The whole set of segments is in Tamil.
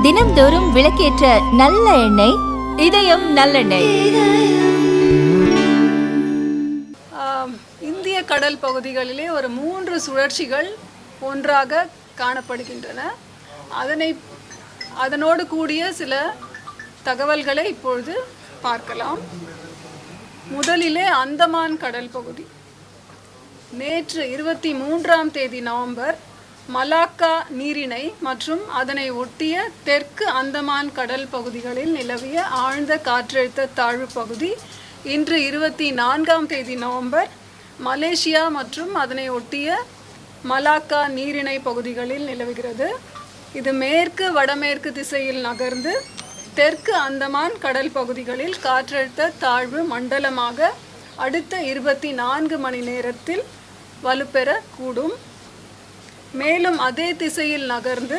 தினம்தோறும் விளக்கேற்ற நல்ல எண்ணெய் இதயம் நல்லெண்ணெய். இந்திய கடல் பகுதிகளிலே ஒரு 3 சுழற்சிகள் ஒன்றாக காணப்படுகின்றன. அதனோடு கூடிய சில தகவல்களை இப்பொழுது பார்க்கலாம். முதலிலே அந்தமான் கடல் பகுதி. நேற்று 23ஆம் தேதி நவம்பர் மலாக்கா நீரிணை மற்றும் அதனை ஒட்டிய தெற்கு அந்தமான் கடல் பகுதிகளில் நிலவிய ஆழ்ந்த காற்றழுத்த தாழ்வு பகுதி இன்று 24ஆம் தேதி நவம்பர் மலேசியா மற்றும் அதனை ஒட்டிய மலாக்கா நீரிணை பகுதிகளில் நிலவுகிறது. இது மேற்கு வடமேற்கு திசையில் நகர்ந்து தெற்கு அந்தமான் கடல் பகுதிகளில் காற்றழுத்த தாழ்வு மண்டலமாக அடுத்த 24 மணி நேரத்தில் வலுப்பெறக்கூடும். மேலும் அதே திசையில் நகர்ந்து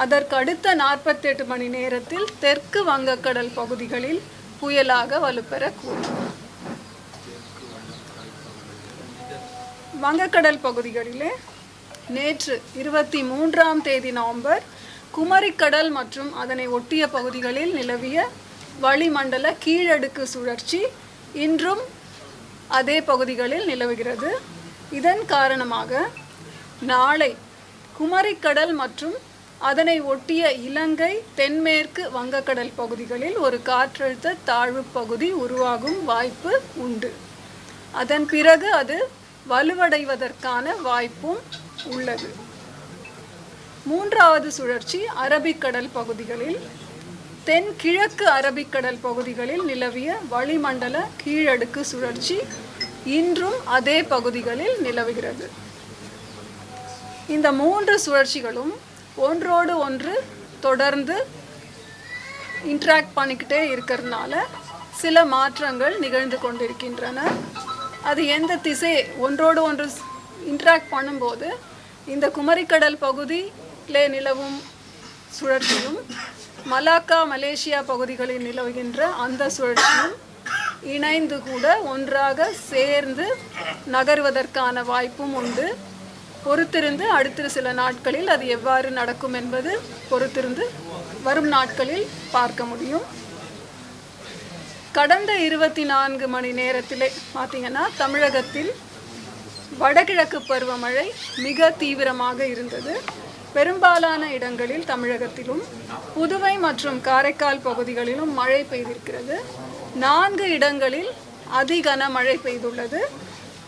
அதற்கு அடுத்த 48 மணி நேரத்தில் தெற்கு வங்கக்கடல் பகுதிகளில் புயலாக வலுப்பெறக்கூடும். வங்கக்கடல் பகுதிகளிலே நேற்று 23ஆம் தேதி நவம்பர் குமரிக்கடல் மற்றும் அதனை ஒட்டிய பகுதிகளில் நிலவிய வளிமண்டல கீழடுக்கு சுழற்சி இன்றும் அதே பகுதிகளில் நிலவுகிறது. இதன் காரணமாக நாளை குமரிக்கடல் மற்றும் அதனை ஒட்டிய இலங்கை தென்மேற்கு வங்கக்கடல் பகுதிகளில் ஒரு காற்றழுத்த தாழ்வு பகுதி உருவாகும் வாய்ப்பு உண்டு. அதன் பிறகு அது வலுவடைவதற்கான வாய்ப்பும் உள்ளது. 3வது சுழற்சி அரபிக்கடல் பகுதிகளில் தென்கிழக்கு அரபிக்கடல் பகுதிகளில் நிலவிய வளிமண்டல கீழடுக்கு சுழற்சி இன்றும் அதே பகுதிகளில் நிலவுகிறது. இந்த 3 சுழற்சிகளும் ஒன்றோடு ஒன்று தொடர்ந்து இன்ட்ராக்ட் பண்ணிக்கிட்டே இருக்கிறதுனால சில மாற்றங்கள் நிகழ்ந்து கொண்டிருக்கின்றன. அது எந்த திசை ஒன்றோடு ஒன்று இன்ட்ராக்ட் பண்ணும்போது இந்த குமரிக்கடல் பகுதியிலே நிலவும் சுழற்சியும் மலாக்கா மலேசியா பகுதிகளில் நிலவுகின்ற அந்த சுழற்சியும் இணைந்து கூட ஒன்றாக சேர்ந்து நகர்வதற்கான வாய்ப்பும் உண்டு. பொறுத்திருந்து அடுத்த சில நாட்களில் அது எவ்வாறு நடக்கும் என்பது பொறுத்திருந்து வரும் நாட்களில் பார்க்க முடியும். கடந்த 24 மணி நேரத்திலே பார்த்தீங்கன்னா தமிழகத்தில் வடகிழக்கு பருவமழை மிக தீவிரமாக இருந்தது. பெரும்பாலான இடங்களில் தமிழகத்திலும் புதுவை மற்றும் காரைக்கால் பகுதிகளிலும் மழை பெய்திருக்கிறது. 4 இடங்களில் அதி கனமழை பெய்துள்ளது.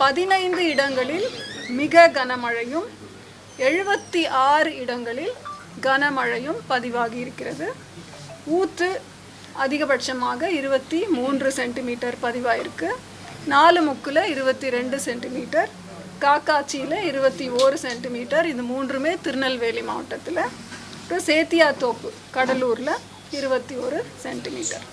15 இடங்களில் மிக கனமழையும் 76 இடங்களில் கனமழையும் பதிவாகி இருக்கிறது. ஊத்து அதிகபட்சமாக 23 சென்டிமீட்டர் பதிவாயிருக்கு. 4 முக்கில் 22 சென்டிமீட்டர், காக்காட்சியில் 21 சென்டிமீட்டர். இது 3மே திருநெல்வேலி மாவட்டத்தில். அப்புறம் சேத்தியாத்தோப்பு கடலூரில் 21 சென்டிமீட்டர்.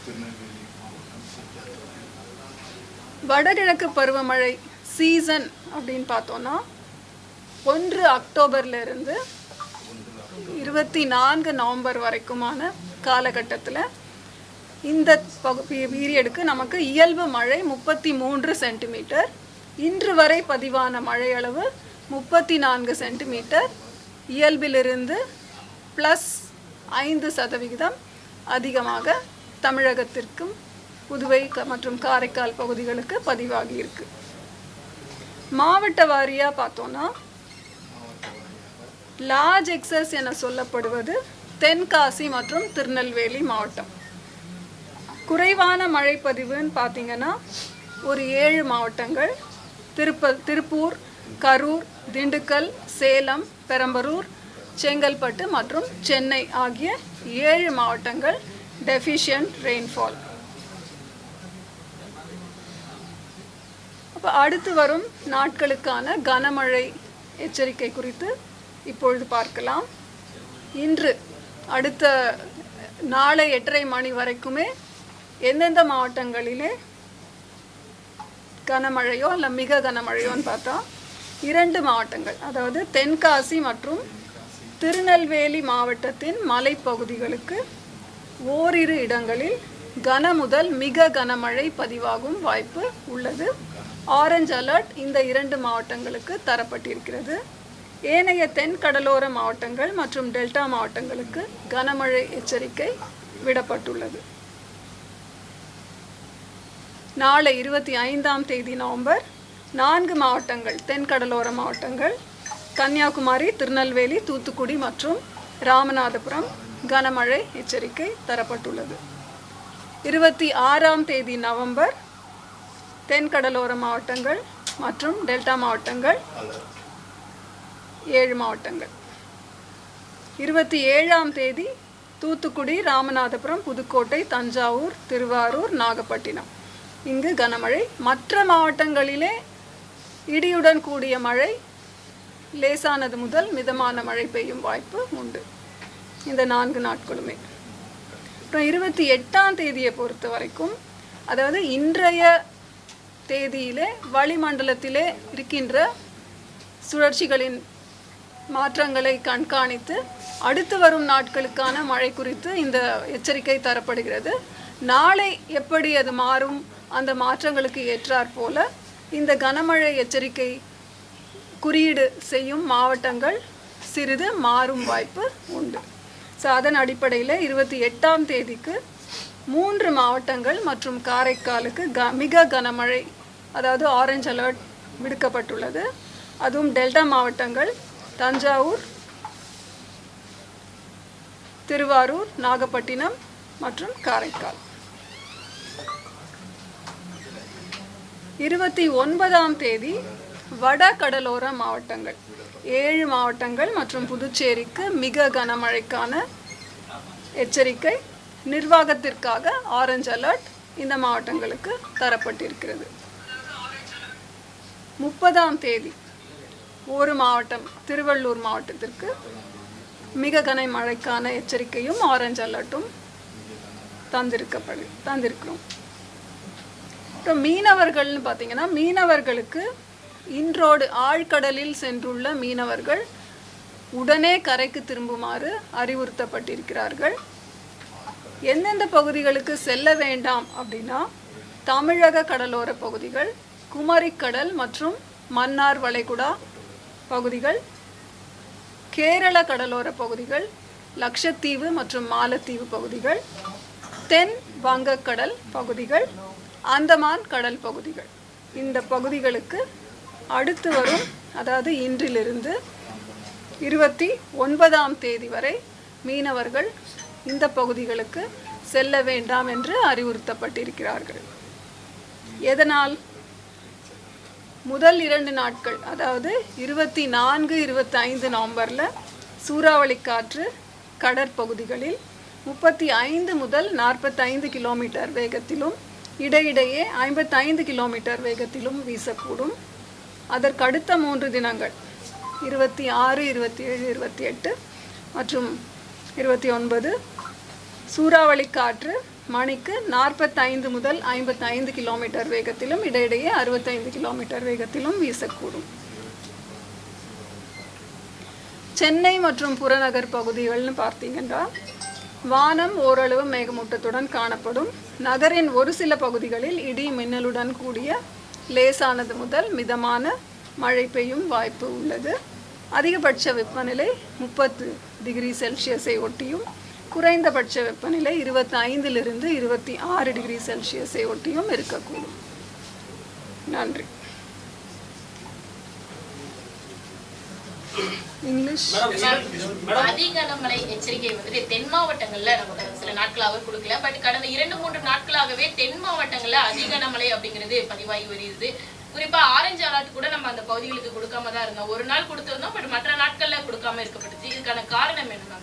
வடகிழக்கு பருவமழை சீசன் அப்படின்னு பார்த்தோன்னா 1 அக்டோபர்லேருந்து 24 நவம்பர் வரைக்குமான காலகட்டத்தில் இந்த பீரியடுக்கு நமக்கு இயல்பு மழை 33 சென்டிமீட்டர், இன்று வரை பதிவான மழை அளவு 34 சென்டிமீட்டர், இயல்பிலிருந்து +5% அதிகமாக தமிழகத்திற்கும் புதுவை மற்றும் காரைக்கால் பகுதிகளுக்கு பதிவாகி இருக்கு. மாவட்ட வாரியாக பார்த்தோன்னா லார்ஜ் எக்ஸஸ் என சொல்லப்படுவது தென்காசி மற்றும் திருநெல்வேலி மாவட்டம். குறைவான மழைப்பதிவுன்னு பார்த்தீங்கன்னா ஒரு 7 மாவட்டங்கள் திருப்பூர், கரூர், திண்டுக்கல், சேலம், பெரம்பலூர், செங்கல்பட்டு மற்றும் சென்னை ஆகிய 7 மாவட்டங்கள் டெஃபிஷியன்ட் ரெயின்ஃபால். அப்போ அடுத்து வரும் நாட்களுக்கான கனமழை எச்சரிக்கை குறித்து இப்பொழுது பார்க்கலாம். இன்று அடுத்த நாளை 8:30 மணி வரைக்குமே எந்தெந்த மாவட்டங்களிலே கனமழையோ இல்லை மிக கனமழையோன்னு பார்த்தா 2 மாவட்டங்கள், அதாவது தென்காசி மற்றும் திருநெல்வேலி மாவட்டத்தின் மலைப்பகுதிகளுக்கு ஓரிரு இடங்களில் கன முதல் மிக கனமழை பதிவாகும் வாய்ப்பு உள்ளது. ஆரஞ்சு அலர்ட் இந்த 2 மாவட்டங்களுக்கு தரப்பட்டிருக்கிறது. ஏனைய தென் கடலோர மாவட்டங்கள் மற்றும் டெல்டா மாவட்டங்களுக்கு கனமழை எச்சரிக்கை விடப்பட்டுள்ளது. நாளை 25ஆம் தேதி நவம்பர் 4 மாவட்டங்கள் தென் கடலோர மாவட்டங்கள் கன்னியாகுமரி, திருநெல்வேலி, தூத்துக்குடி மற்றும் ராமநாதபுரம் கனமழை எச்சரிக்கை தரப்பட்டுள்ளது. 26ஆம் தேதி நவம்பர் தென் கடலோர மாவட்டங்கள் மற்றும் டெல்டா மாவட்டங்கள் 7 மாவட்டங்கள். 27ஆம் தேதி தூத்துக்குடி, ராமநாதபுரம், புதுக்கோட்டை, தஞ்சாவூர், திருவாரூர், நாகப்பட்டினம் இங்கு கனமழை. மற்ற மாவட்டங்களிலே இடியுடன் கூடிய மழை, லேசானது முதல் மிதமான மழை பெய்யும் வாய்ப்பு உண்டு இந்த 4 நாட்களுமே. அப்புறம் 28ஆம் தேதியை பொறுத்த வரைக்கும், அதாவது இன்றைய தேதியிலே வளிமண்டலத்திலே இருக்கின்ற சுழற்சிகளின் மாற்றங்களை கண்காணித்து அடுத்து வரும் நாட்களுக்கான மழை குறித்து இந்த எச்சரிக்கை தரப்படுகிறது. நாளை எப்படி அது மாறும், அந்த மாற்றங்களுக்கு ஏற்றாற் போல இந்த கனமழை எச்சரிக்கை குறியீடு செய்யும் மாவட்டங்கள் சிறிது மாறும் வாய்ப்பு உண்டு. ஸோ அதன் அடிப்படையில் 28ஆம் தேதிக்கு 3 மாவட்டங்கள் மற்றும் காரைக்காலுக்கு மிக கனமழை, அதாவது ஆரஞ்ச் அலர்ட் விடுக்கப்பட்டுள்ளது. அதுவும் டெல்டா மாவட்டங்கள் தஞ்சாவூர், திருவாரூர், நாகப்பட்டினம் மற்றும் காரைக்கால். 29ஆம் தேதி வட கடலோர மாவட்டங்கள் 7 மாவட்டங்கள் மற்றும் புதுச்சேரிக்கு மிக கனமழைக்கான எச்சரிக்கை நிர்வாகத்திற்காக ஆரஞ்ச் அலர்ட் இந்த மாவட்டங்களுக்கு தரப்பட்டிருக்கிறது. 30ஆம் தேதி ஒரு மாவட்டம் திருவள்ளூர் மாவட்டத்திற்கு மிக கனமழைக்கான எச்சரிக்கையும் ஆரஞ்ச் அலர்ட்டும் தந்திருக்கிறோம். அப்புறம் மீனவர்கள்னு பார்த்தீங்கன்னா, மீனவர்களுக்கு இன்றோடு ஆழ்கடலில் சென்றுள்ள மீனவர்கள் உடனே கரைக்கு திரும்புமாறு அறிவுறுத்தப்பட்டிருக்கிறார்கள். எந்தெந்த பகுதிகளுக்கு செல்ல வேண்டாம் அப்படின்னா, தமிழக கடலோர பகுதிகள், குமரிக்கடல் மற்றும் மன்னார் வளைகுடா பகுதிகள், கேரள கடலோர பகுதிகள், லட்சத்தீவு மற்றும் மாலத்தீவு பகுதிகள், தென் வங்கக்கடல் பகுதிகள், அந்தமான் கடல் பகுதிகள். இந்த பகுதிகளுக்கு அடுத்து வரும், அதாவது இன்றிலிருந்து 29ஆம் தேதி வரை மீனவர்கள் இந்த பகுதிகளுக்கு செல்ல வேண்டாம் என்று அறிவுறுத்தப்பட்டிருக்கிறார்கள். எதனால்? முதல் 2 நாட்கள், அதாவது 24, 25 நவம்பரில் சூறாவளி காற்று கடற்பகுதிகளில் 35 முதல் 45 கிலோமீட்டர் வேகத்திலும் இடையிடையே 55 கிலோமீட்டர் வேகத்திலும் வீசக்கூடும். அதற்கடுத்த 3 தினங்கள் 26, 27, 28 மற்றும் 29 சூறாவளி காற்று மணிக்கு 45 முதல் 55 கிலோமீட்டர் வேகத்திலும் இடையிடையே 65 கிலோமீட்டர் வேகத்திலும் வீசக்கூடும். சென்னை மற்றும் புறநகர் பகுதிகள்னு பார்த்தீங்கன்னா, வானம் ஓரளவு மேகமூட்டத்துடன் காணப்படும். நகரின் ஒரு சில பகுதிகளில் இடி மின்னலுடன் கூடிய லேசானது முதல் மிதமான மழை பெய்யும் வாய்ப்பு உள்ளது. அதிகபட்ச வெப்பநிலை 30 டிகிரி செல்சியஸை ஒட்டியும் குறைந்தபட்ச வெப்பநிலை 25 to 26 டிகிரி செல்சியஸை ஒட்டியும் இருக்கக்கூடும். நன்றி. இங்கிலீஷ். அதிக கனமழை எச்சரிக்கை வந்துட்டு தென் மாவட்டங்கள்ல நமக்கு சில நாட்களாக கொடுக்கல. பட் கடந்த 2-3 நாட்களாகவே தென் மாவட்டங்கள்ல அதிக கனமழை அப்படிங்கிறது பதிவாகி வருகிறது. குறிப்பா ஆரஞ்சு அலர்ட் கூட நம்ம அந்த பகுதிகளுக்கு கொடுக்காம தான் இருந்தோம். ஒரு நாள் கொடுத்திருந்தோம், பட் மற்ற நாட்கள்ல கொடுக்காம இருக்கப்பட்டுச்சு. இதுக்கான காரணம் என்ன?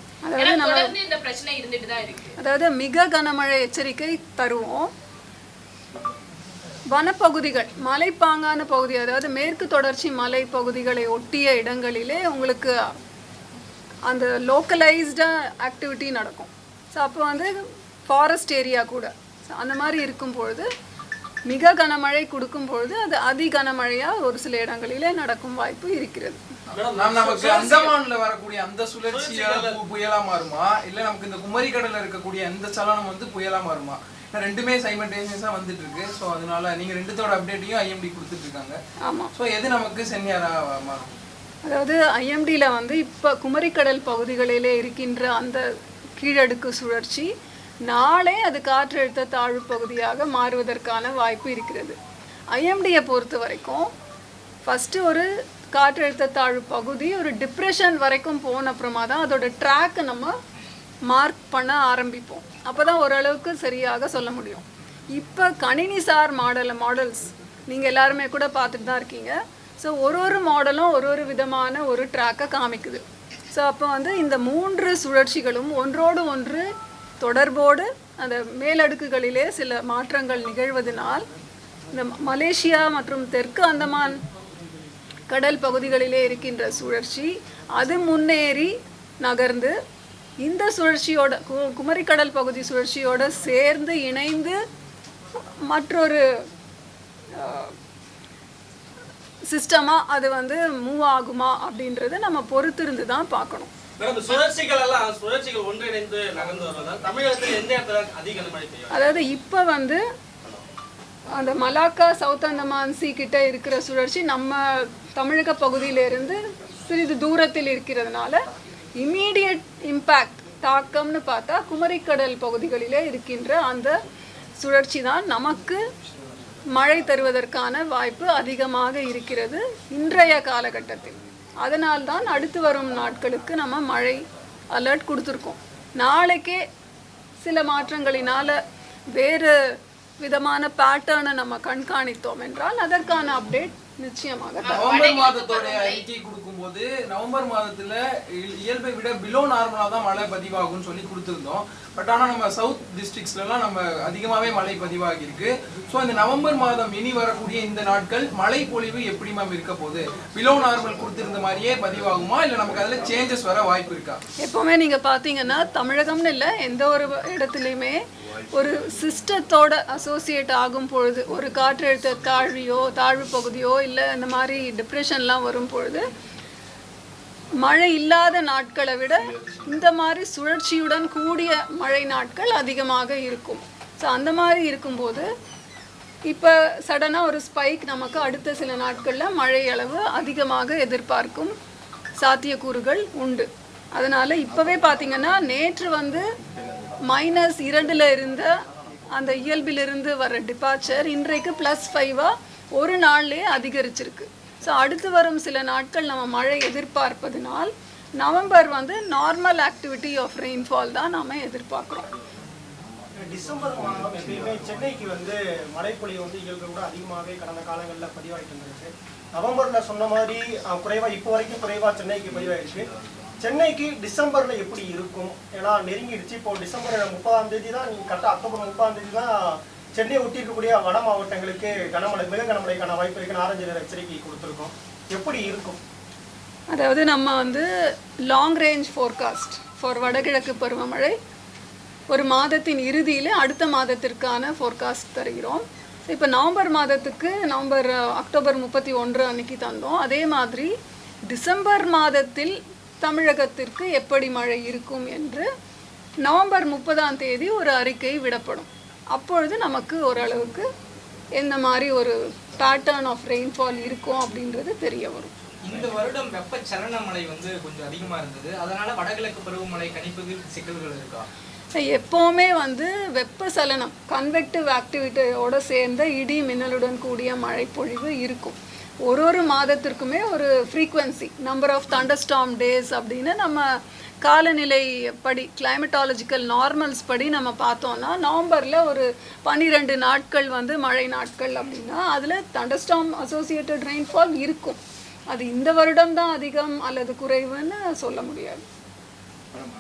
தொடர்ந்து இந்த பிரச்சனை இருந்துட்டு தான் இருக்கு. அதாவது மிக கனமழை எச்சரிக்கை தருவோம். வனப்பகுதிகள், மலைப்பாங்கான பகுதி, அதாவது மேற்கு தொடர்ச்சி மலை பகுதிகளை ஒட்டிய இடங்களிலே உங்களுக்கு அந்த லோக்கலைஸ்டாக ஆக்டிவிட்டி நடக்கும். ஸோ அப்போ வந்து ஃபாரஸ்ட் ஏரியா கூட அந்த மாதிரி இருக்கும் பொழுது மிக கனமழை கொடுக்கும் பொழுது அது அதி கனமழையாக ஒரு சில இடங்களிலே நடக்கும் வாய்ப்பு இருக்கிறது. நமக்கு அந்தமான்ல வரக்கூடிய அந்த சுழற்சியால புயலா மாறுமா, இல்ல நமக்கு இந்த குமரி கடல்ல இருக்கக்கூடிய அந்த சலனம் வந்து புயலா மாறுமா? ரெண்டுமே சைமல்டேனியஸா வந்துட்டு இருக்கு. ஸோ அதனால நீங்க ரெண்டுத்தோட அப்டேட்டையும் ஐஎம்டி கொடுத்துட்டு இருக்காங்க. ஆமா. ஸோ எது நமக்கு சென்னியாரா மாறும்? அதாவது ஐஎம்டியில் வந்து இப்போ குமரிக்கடல் பகுதிகளிலே இருக்கின்ற அந்த கீழடுக்கு சுழற்சி நாளை அது காற்றழுத்த தாழ்வு பகுதியாக மாறுவதற்கான வாய்ப்பு இருக்கிறது. ஐஎம்டியை பொறுத்த வரைக்கும் ஃபஸ்ட்டு ஒரு காற்றழுத்த தாழ்வு பகுதி ஒரு டிப்ரெஷன் வரைக்கும் போன அப்புறமா தான் அதோட ட்ராக்கை நம்ம மார்க் பண்ண ஆரம்பிப்போம். அப்போ தான் ஓரளவுக்கு சரியாக சொல்ல முடியும். இப்போ கணினிசார் மாடல்ஸ் நீங்கள் எல்லாருமே கூட பார்த்துட்டு தான் இருக்கீங்க. ஸோ ஒரு மாடலும் ஒரு விதமான ஒரு ட்ராக்கை காமிக்குது. ஸோ அப்போ வந்து இந்த 3 சுழற்சிகளும் ஒன்றோடு ஒன்று தொடர்போடு அந்த மேலடுக்குகளிலே சில மாற்றங்கள் நிகழ்வதனால் இந்த மலேசியா மற்றும் தெற்கு அந்தமான் கடல் பகுதிகளிலே இருக்கின்ற சுழற்சி அது முன்னேறி நகர்ந்து இந்த சுழற்சியோட குமரிக்கடல் பகுதி சுழற்சியோட சேர்ந்து இணைந்து மற்றொரு சிஸ்டமாக அது வந்து மூவ் ஆகுமா அப்படின்றத நம்ம பொறுத்திருந்து தான் பார்க்கணும். அதாவது இப்போ வந்து அந்த மலாக்கா சவுத் அந்தமான் சி கிட்ட இருக்கிற சுழற்சி நம்ம தமிழக பகுதியிலிருந்து சிறிது தூரத்தில் இருக்கிறதுனால இம்மீடியட் இம்பேக்ட் தாக்கம்னு பார்த்தா குமரிக்கடல் பகுதிகளிலே இருக்கின்ற அந்த சுழற்சி தான் நமக்கு மழை தருவதற்கான வாய்ப்பு அதிகமாக இருக்கிறது இன்றைய காலகட்டத்தில். அதனால்தான் அடுத்து வரும் நாட்களுக்கு நம்ம மழை அலர்ட் கொடுத்துருக்கோம். நாளைக்கே சில மாற்றங்களினால் வேறு விதமான பேட்டர்னை நம்ம கண்காணித்தோம் என்றால் அதற்கான அப்டேட் நிச்சயமாக நவம்பர் மாதத்தோட அறிக்கை கொடுக்கும்போது நவம்பர் மாதத்துல இயல்பை விட பிலோ நார்மலா தான் மழை பதிவாகும்னு சொல்லி கொடுத்துருந்தோம். பட் ஆனால் நம்ம சவுத் டிஸ்ட்ரிக்ட்ஸ்லாம் நம்ம அதிகமாகவே மழை பதிவாகி இருக்கு. ஸோ இந்த நவம்பர் மாதம் இனி வரக்கூடிய இந்த நாட்கள் மழை பொழிவு எப்படி மேம் இருக்க போகுது? பிலோ நார்மல் கொடுத்திருந்த மாதிரியே பதிவாகுமா இல்லை நமக்கு அதில் சேஞ்சஸ் வர வாய்ப்பு இருக்கா? எப்போவுமே நீங்கள் பார்த்தீங்கன்னா தமிழகம்னு இல்லை எந்த ஒரு இடத்துலையுமே ஒரு சிஸ்டத்தோட அசோசியேட் ஆகும் பொழுது ஒரு காற்றழுத்த தாழ்வு பகுதியோ இல்லை இந்த மாதிரி டிப்ரெஷன்லாம் வரும் பொழுது மழை இல்லாத நாட்களை விட இந்த மாதிரி சுழற்சியுடன் கூடிய மழை நாட்கள் அதிகமாக இருக்கும். ஸோ அந்த மாதிரி இருக்கும்போது இப்போ சடனாக ஒரு ஸ்பைக் நமக்கு அடுத்த சில நாட்களில் மழை அளவு அதிகமாக எதிர்பார்க்கும் சாத்தியக்கூறுகள் உண்டு. அதனால் இப்போவே பார்த்திங்கன்னா நேற்று வந்து -2 இருந்த அந்த இயல்பிலிருந்து வர டிபார்ச்சர் இன்றைக்கு +5 ஒரு நாள்லேயே அதிகரிச்சிருக்கு. ஸோ அடுத்து வரும் சில நாட்கள் நம்ம மழை எதிர்பார்ப்பதனால் நவம்பர் வந்து நார்மல் ஆக்டிவிட்டி ஆஃப் ரெயின்ஃபால் தான் நாம் எதிர்பார்க்குறோம். டிசம்பர் மாதம் எப்பயுமே சென்னைக்கு வந்து மழைப்பொழிவு வந்து இயல்பை விட அதிகமாகவே கடந்த காலங்களில் பதிவாகிட்டு இருந்திருக்கு. நவம்பரில் சொன்ன மாதிரி குறைவாக இப்போ வரைக்கும் குறைவாக சென்னைக்கு பதிவாயிருக்கு. சென்னைக்கு டிசம்பரில் எப்படி இருக்கும்? ஏன்னா நெருங்கிடுச்சு. இப்போ டிசம்பர் 30ஆம் தேதி தான் நீங்கள் கரெக்டாக அக்டோபர் 30ஆம் தேதி தான் சென்னையை ஒட்டி இருக்கக்கூடிய வட மாவட்டங்களுக்கு மிக கனமழைக்கான வாய்ப்பு இருக்குன்னு ஆரஞ்சு நிற எச்சரிக்கை கொடுத்துருக்கோம். எப்படி இருக்கும்? அதாவது நம்ம வந்து லாங் ரேஞ்ச் ஃபோர்காஸ்ட் ஃபார் வடகிழக்கு பருவமழை ஒரு மாதத்தின் இறுதியில் அடுத்த மாதத்திற்கான ஃபோர்காஸ்ட் தருகிறோம். இப்போ நவம்பர் மாதத்துக்கு அக்டோபர் 31 அன்னைக்கு தந்தோம். அதே மாதிரி டிசம்பர் மாதத்தில் தமிழகத்திற்கு எப்படி மழை இருக்கும் என்று நவம்பர் 30ஆம் தேதி ஒரு அறிக்கை விடப்படும். அப்பொழுது நமக்கு ஓரளவுக்கு எந்த மாதிரி ஒரு பேட்டர்ன் ஆஃப் ரெயின்ஃபால் இருக்கும் அப்படின்றது தெரிய வரும். இந்த வருடம் வெப்ப சலன மழை வந்து கொஞ்சம் அதிகமாக இருந்தது. அதனால வடகிழக்கு பருவமழை கணிப்பதில் சிக்கல்கள் இருக்கா? எப்போவுமே வந்து வெப்பசலனம் கன்வெக்டிவ் ஆக்டிவிட்டியோட சேர்ந்த இடி மின்னலுடன் கூடிய மழை பொழிவு இருக்கும். ஒரு மாதத்திற்குமே ஒரு ஃப்ரீக்வன்சி நம்பர் ஆஃப் தண்டர்ஸ்டார்ம் டேஸ் அப்படின்னு நம்ம காலநிலை படி கிளைமட்டாலஜிக்கல் நார்மல்ஸ் படி நம்ம பார்த்தோன்னா நவம்பரில் ஒரு 12 நாட்கள் வந்து மழை நாட்கள் அப்படின்னா அதில் தண்டர்ஸ்டார்ம் அசோசியேட்டட் ரெயின்ஃபால் இருக்கும். அது இந்த வருடம் தான் அதிகம் அல்லது குறைவுன்னு சொல்ல முடியாது.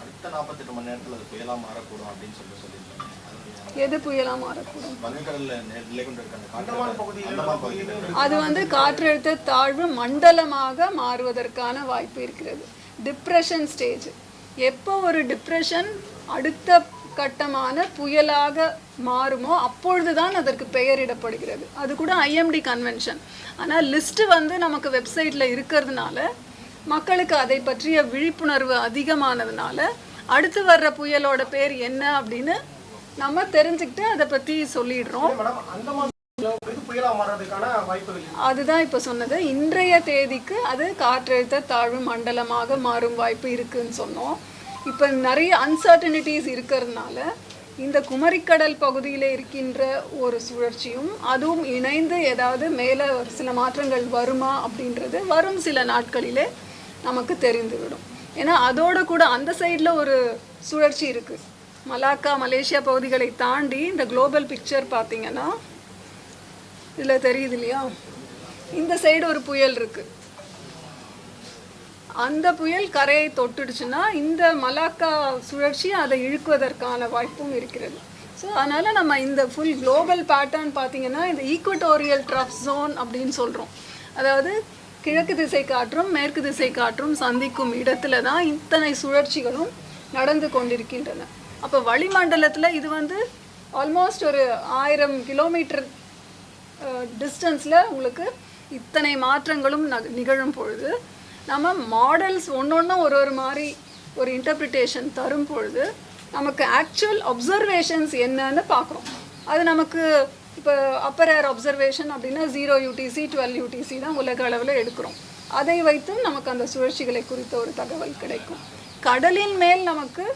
அடுத்த 48 மணி நேரத்தில் அது புயலா மாறக்கூடும் அப்படின்னு சொல்லியிருக்காங்க. எது புயலா மாறக்கூடும்? பகுதியில் அது வந்து காற்றழுத்த தாழ்வு மண்டலமாக மாறுவதற்கான வாய்ப்பு இருக்கிறது. டிப்ரெஷன் ஸ்டேஜ் எப்போ ஒரு டிப்ரெஷன் அடுத்த கட்டமான புயலாக மாறுமோ அப்பொழுது தான் அதற்கு பெயரிடப்படுகிறது. அது கூட ஐஎம்டி கன்வென்ஷன். ஆனால் லிஸ்ட்டு வந்து நமக்கு வெப்சைட்டில் இருக்கிறதுனால மக்களுக்கு அதை பற்றிய விழிப்புணர்வு அதிகமானதுனால அடுத்து வர்ற புயலோட பேர் என்ன அப்படின்னு நம்ம தெரிஞ்சுக்கிட்டு அதை பற்றி சொல்லிடுறோம். புயலா மாறுறதுக்கான வாய்ப்புகள் இருக்கு. அதுதான் இப்போ சொன்னது. இன்றைய தேதிக்கு அது காற்றழுத்த தாழ்வு மண்டலமாக மாறும் வாய்ப்பு இருக்குன்னு சொன்னோம். இப்போ நிறைய அன்சர்டனிட்டிஸ் இருக்கிறதுனால இந்த குமரிக்கடல் பகுதியில் இருக்கின்ற ஒரு சுழற்சியும் அதுவும் இணைந்து ஏதாவது மேலே ஒரு சில மாற்றங்கள் வருமா அப்படின்றது வரும் சில நாட்களிலே நமக்கு தெரிந்துவிடும். ஏன்னா அதோட கூட அந்த சைடில் ஒரு சுழற்சி இருக்குது. மலாக்கா மலேசியா பகுதிகளை தாண்டி இந்த குளோபல் பிக்சர் பார்த்தீங்கன்னா இதில் தெரியுது இல்லையா, இந்த சைடு ஒரு புயல் இருக்குது. அந்த புயல் கரையை தொட்டுடுச்சுன்னா இந்த மலாக்கா சுழற்சி அதை இழுக்குவதற்கான வாய்ப்பும் இருக்கிறது. ஸோ அதனால் நம்ம இந்த ஃபுல் குளோபல் பேட்டர்ன் பார்த்திங்கன்னா இந்த ஈக்குவட்டோரியல் ட்ரஃப் ஜோன் அப்படின்னு சொல்கிறோம். அதாவது கிழக்கு திசை காற்றும் மேற்கு திசை காற்றும் சந்திக்கும் இடத்துல தான் இத்தனை சுழற்சிகளும் நடந்து கொண்டிருக்கின்றன. அப்போ வளிமண்டலத்தில் இது வந்து ஆல்மோஸ்ட் ஒரு 1000 கிலோமீட்டர் டிஸ்டன்ஸில் உங்களுக்கு இத்தனை மாற்றங்களும் நிகழும் பொழுது நம்ம மாடல்ஸ் ஒன்று ஒரு மாதிரி ஒரு இன்டர்பிரிட்டேஷன் தரும் பொழுது நமக்கு ஆக்சுவல் அப்சர்வேஷன்ஸ் என்னன்னு பார்க்குறோம். அது நமக்கு இப்போ அப்பர் ஏர் அப்சர்வேஷன் அப்படின்னா 0 UTC 12 UTC தான் உலக அளவில் எடுக்கிறோம். அதை வைத்து நமக்கு அந்த சுழற்சிகளை குறித்த ஒரு தகவல் கிடைக்கும். கடலின் மேல் நமக்கு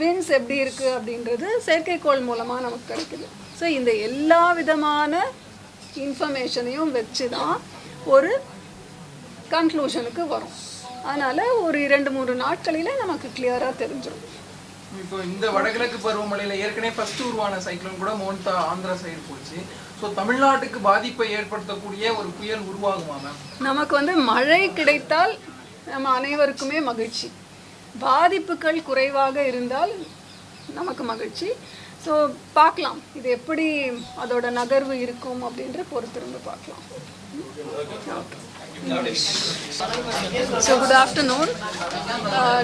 விண்ட்ஸ் எப்படி இருக்குது அப்படின்றது செயற்கைக்கோள் மூலமாக நமக்கு கிடைக்குது. ஸோ இந்த எல்லா விதமான இன்ஃபர்மேஷனையும் வச்சு தான் ஒரு கன்க்ளூஷனுக்கு வரும். அதனால் ஒரு 2-3 நாட்களில் நமக்கு கிளியராக தெரிஞ்சிடும். இப்போ இந்த வடகிழக்கு பருவமழையில் ஏற்கனவே ஃபர்ஸ்ட் உருவான சைக்ளோன் கூட மோன்தா ஆந்திரா சைடு போச்சு. ஸோ தமிழ்நாட்டுக்கு பாதிப்பை ஏற்படுத்தக்கூடிய ஒரு புயல் உருவாகுமா மேம்? நமக்கு வந்து மழை கிடைத்தால் நம்ம அனைவருக்குமே மகிழ்ச்சி. பாதிப்புகள் குறைவாக இருந்தால் நமக்கு மகிழ்ச்சி. ஸோ பார்க்கலாம் இது எப்படி அதோட நகர்வு இருக்கும் அப்படின்ற பொறுத்திருந்து பார்க்கலாம். So good afternoon.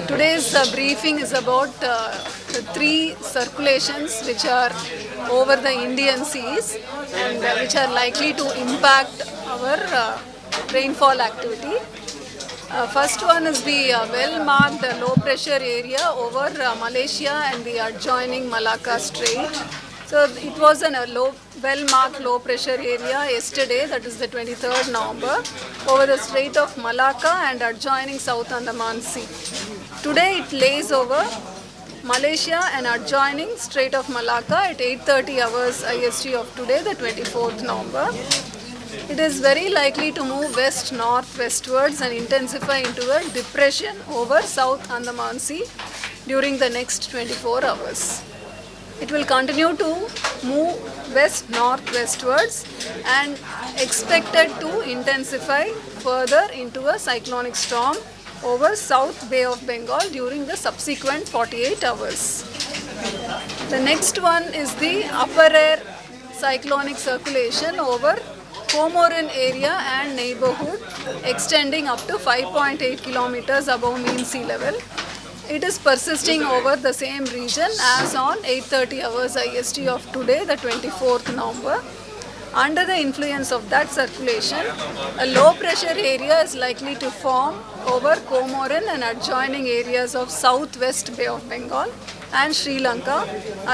Today's briefing is about the 3 circulations which are over the Indian seas and which are likely to impact our rainfall activity. First one is the well-marked low pressure area over Malaysia and the adjoining Malacca Strait. So it was a well-marked low pressure area yesterday, that is the 23rd November, over the Strait of Malacca and adjoining South Andaman Sea. Today it lays over Malaysia and adjoining Strait of Malacca at 8:30 hours IST of today, the 24th November. It is very likely to move west-northwestwards and intensify into a depression over South Andaman Sea during the next 24 hours. It will continue to move west-northwestwards and expected to intensify further into a cyclonic storm over South Bay of Bengal during the subsequent 48 hours. The next one is the upper air cyclonic circulation over Comorin area and neighborhood extending up to 5.8 kilometers above mean sea level. It is persisting over the same region as on 8:30 hours IST of today, the 24th November. Under the influence of that circulation, a low pressure area is likely to form over Comorin and adjoining areas of southwest Bay of Bengal and Sri Lanka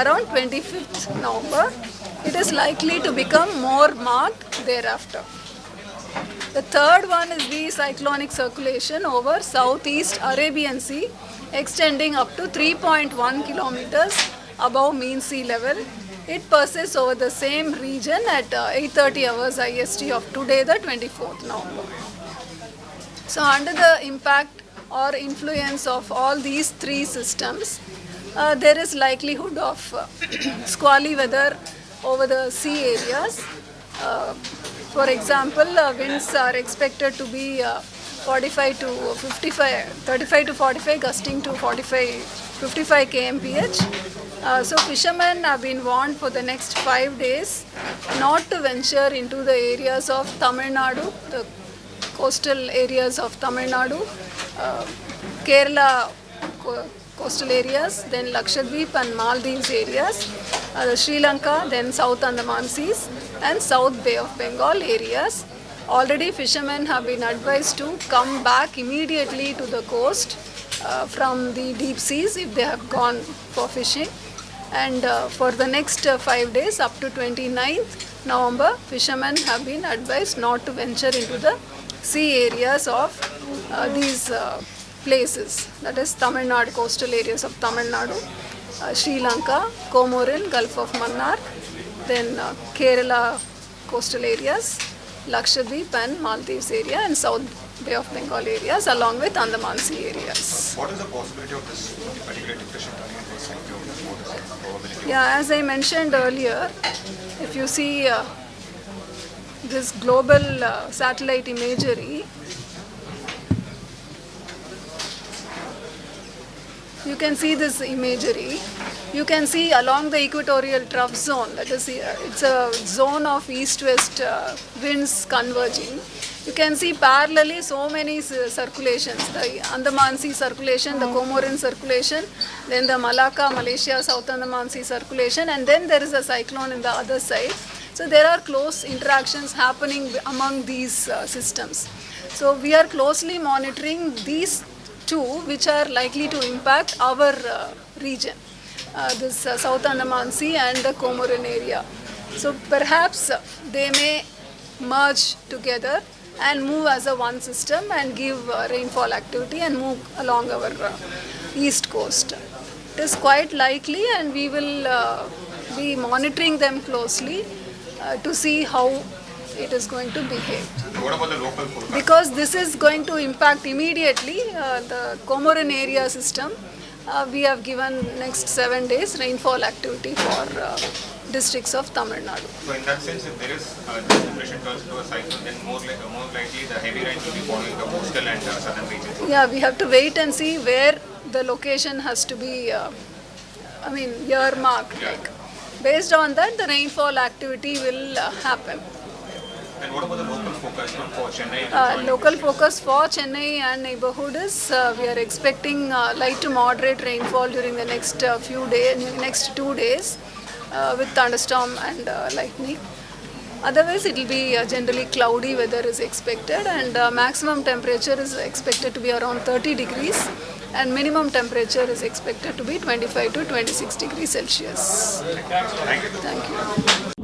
around 25th November. It is likely to become more marked thereafter. The third one is the cyclonic circulation over southeast Arabian Sea extending up to 3.1 kilometers above mean sea level. It persists over the same region at 8:30 hours IST of today, the 24th November. So under the impact or influence of all these 3 systems, there is likelihood of squally weather over the sea areas. For example, winds are expected to be 35 to 45 gusting to 55 kmph. So fishermen have been warned for the next 5 days not to venture into the areas of Tamil Nadu, the coastal areas of Tamil Nadu, Kerala coastal areas, then Lakshadweep and Maldives areas, Sri Lanka, then South Andaman Seas and South Bay of Bengal areas. Already fishermen have been advised to come back immediately to the coast from the deep seas if they have gone for fishing. And for the next 5 days up to 29th, November, fishermen have been advised not to venture into the sea areas of these places. That is Tamil Nadu, coastal areas of Tamil Nadu, Sri Lanka, Comorin, Gulf of Mannar, then Kerala coastal areas, Lakshadweep and Maldives area, and South Bay of Bengal areas, along with Andaman Sea areas. What is the possibility of this particular depression turning into a cyclone? What is the probability? Yeah, as I mentioned earlier, if you see this global satellite imagery, you can see this imagery. You can see along the equatorial trough zone, that is, it's a zone of east-west winds converging. You can see parallelly so many circulations, the Andaman Sea circulation, the Comorin circulation, then the Malacca, Malaysia, South Andaman Sea circulation, and then there is a cyclone in the other side. So there are close interactions happening among these systems. So we are closely monitoring these two which are likely to impact our region, this South Andaman Sea and the Comorin area. So perhaps they may merge together and move as a one system and give rainfall activity and move along our east coast. It is quite likely, and we will be monitoring them closely to see how it is going to behave. What about the local forecast? Because this is going to impact immediately the Comorin area system. We have given next 7 days rainfall activity for districts of Tamil Nadu. So in that sense, if there is this depression turns into a cyclone, then more likely the heavy rain will be following the coastal and southern regions. Yeah, we have to wait and see where the location has to be, earmarked. Like, based on that, the rainfall activity will happen. And what about the local focus for Chennai? Local focus for Chennai and neighborhood is we are expecting light to moderate rainfall during the next next 2 days with thunderstorm and lightning. Otherwise, it will be generally cloudy weather is expected, and maximum temperature is expected to be around 30 degrees, and minimum temperature is expected to be 25 to 26 degrees Celsius. Thank you.